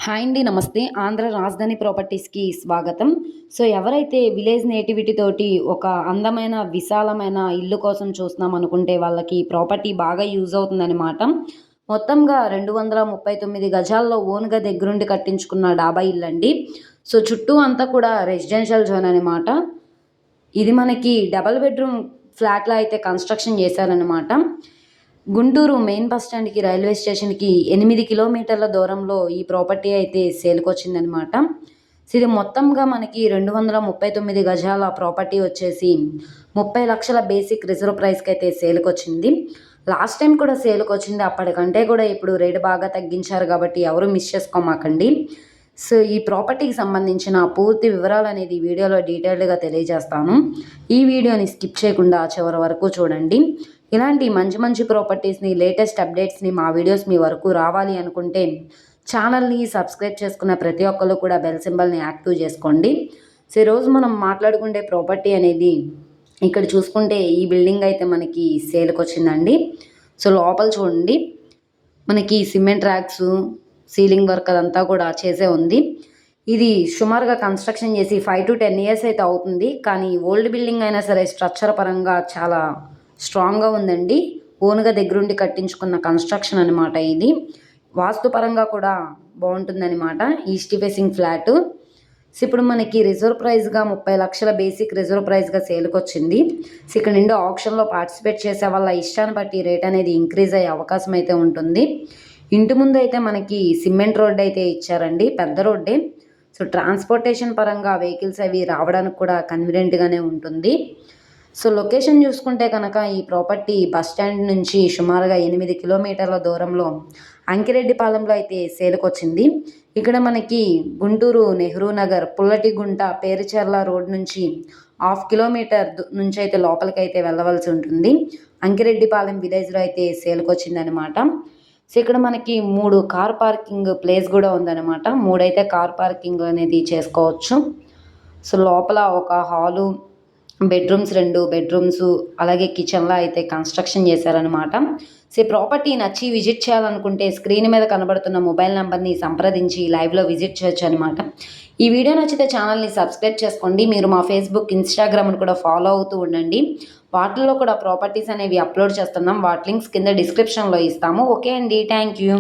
Hi అండి, నమస్తే. ఆంధ్ర రాజధాని ప్రాపర్టీస్కి స్వాగతం. సో ఎవరైతే విలేజ్ నేటివిటీ తోటి ఒక అందమైన విశాలమైన ఇల్లు కోసం చూస్తున్నాం అనుకుంటే వాళ్ళకి ప్రాపర్టీ బాగా యూజ్ అవుతుందన్నమాట. మొత్తంగా 239 గజాల్లో ఓన్గా దగ్గరుండి కట్టించుకున్న డాబా ఇల్లు అండి. సో చుట్టూ అంతా కూడా రెసిడెన్షియల్ జోన్ అనమాట. ఇది మనకి డబల్ బెడ్రూమ్ ఫ్లాట్లా అయితే కన్స్ట్రక్షన్ చేశారనమాట. గుంటూరు మెయిన్ బస్ స్టాండ్కి రైల్వే స్టేషన్కి 8 కిలోమీటర్ల దూరంలో ఈ ప్రాపర్టీ అయితే సేల్కి వచ్చిందనమాట. ఇది మొత్తంగా మనకి 239 గజాల ప్రాపర్టీ వచ్చేసి 30 లక్షల బేసిక్ రిజర్వ్ ప్రైస్కి అయితే సేల్కి వచ్చింది. లాస్ట్ టైం కూడా సేల్కి వచ్చింది, అప్పటికంటే కూడా ఇప్పుడు రేటు బాగా తగ్గించారు కాబట్టి ఎవరు మిస్ చేసుకోమాకండి. సో ఈ ప్రాపర్టీకి సంబంధించిన పూర్తి వివరాలు అనేది వీడియోలో డీటెయిల్డ్గా తెలియజేస్తాను. ఈ వీడియోని స్కిప్ చేయకుండా చివరి వరకు చూడండి. ఇలాంటి మంచి మంచి ప్రాపర్టీస్ని, లేటెస్ట్ అప్డేట్స్ని మా వీడియోస్ మీ వరకు రావాలి అనుకుంటే ఛానల్ని సబ్స్క్రైబ్ చేసుకున్న ప్రతి ఒక్కరు కూడా బెల్ సింబల్ని యాక్టివ్ చేసుకోండి. సో ఈరోజు మనం మాట్లాడుకునే ప్రాపర్టీ అనేది ఇక్కడ చూసుకుంటే ఈ బిల్డింగ్ అయితే మనకి సేల్కి వచ్చిందండి. సో లోపల చూడండి, మనకి సిమెంట్ ర్యాక్స్, సీలింగ్ వర్క్ అదంతా కూడా చేసే ఉంది. ఇది సుమారుగా కన్స్ట్రక్షన్ చేసి 5 to 10 years అయితే అవుతుంది. కానీ ఓల్డ్ బిల్డింగ్ అయినా సరే స్ట్రక్చర్ పరంగా చాలా స్ట్రాంగ్గా ఉందండి. ఓన్గా దగ్గరుండి కట్టించుకున్న కన్స్ట్రక్షన్ అనమాట ఇది. వాస్తుపరంగా కూడా బాగుంటుందన్నమాట. East facing flat. సో ఇప్పుడు మనకి రిజర్వ్ ప్రైస్గా 30 లక్షల బేసిక్ రిజర్వ్ ప్రైస్గా సేల్కి వచ్చింది. సో ఇక్కడ నుండి ఆప్షన్లో పార్టిసిపేట్ చేసే వాళ్ళ ఇష్టాన్ని బట్టి రేట్ అనేది ఇంక్రీజ్ అయ్యే అవకాశం అయితే ఉంటుంది. ఇంటి ముందు అయితే మనకి సిమెంట్ రోడ్ అయితే ఇచ్చారండి, పెద్ద రోడ్డే. సో ట్రాన్స్పోర్టేషన్ పరంగా వెహికల్స్ అవి రావడానికి కూడా కన్వీనియంట్గానే ఉంటుంది. సో లొకేషన్ చూసుకుంటే కనుక ఈ ప్రాపర్టీ బస్ స్టాండ్ నుంచి సుమారుగా 8 కిలోమీటర్ల దూరంలో అంకిరెడ్డిపాలెంలో అయితే సేల్కి వచ్చింది. ఇక్కడ మనకి గుంటూరు నెహ్రూ నగర్, పుల్లటిగుంట, పేరుచెర్ల రోడ్ నుంచి 1/2 కిలోమీటర్ నుంచి అయితే లోపలికి అయితే వెళ్ళవలసి ఉంటుంది. అంకిరెడ్డిపాలెం విలేజ్లో అయితే సేల్కి వచ్చిందనమాట. సో ఇక్కడ మనకి 3 కార్ పార్కింగ్ ప్లేస్ కూడా ఉందన్నమాట. 3 అయితే కార్ పార్కింగ్ అనేది చేసుకోవచ్చు. సో లోపల ఒక హాలు, బెడ్రూమ్స్, 2 బెడ్రూమ్స్, అలాగే కిచెన్లో అయితే కన్స్ట్రక్షన్ చేశారనమాట. సో ప్రాపర్టీ నచ్చి విజిట్ చేయాలనుకుంటే స్క్రీన్ మీద కనబడుతున్న మొబైల్ నెంబర్ని సంప్రదించి లైవ్లో విజిట్ చేయొచ్చు అనమాట. ఈ వీడియో నచ్చితే ఛానల్ని సబ్స్క్రైబ్ చేసుకోండి. మీరు మా ఫేస్బుక్, ఇన్స్టాగ్రామ్ని కూడా ఫాలో అవుతూ ఉండండి. వాటిల్లో కూడా ప్రాపర్టీస్ అనేవి అప్లోడ్ చేస్తున్నాం. వాటి లింక్స్ కింద డిస్క్రిప్షన్లో ఇస్తాము. ఓకే అండి, థ్యాంక్ యూ.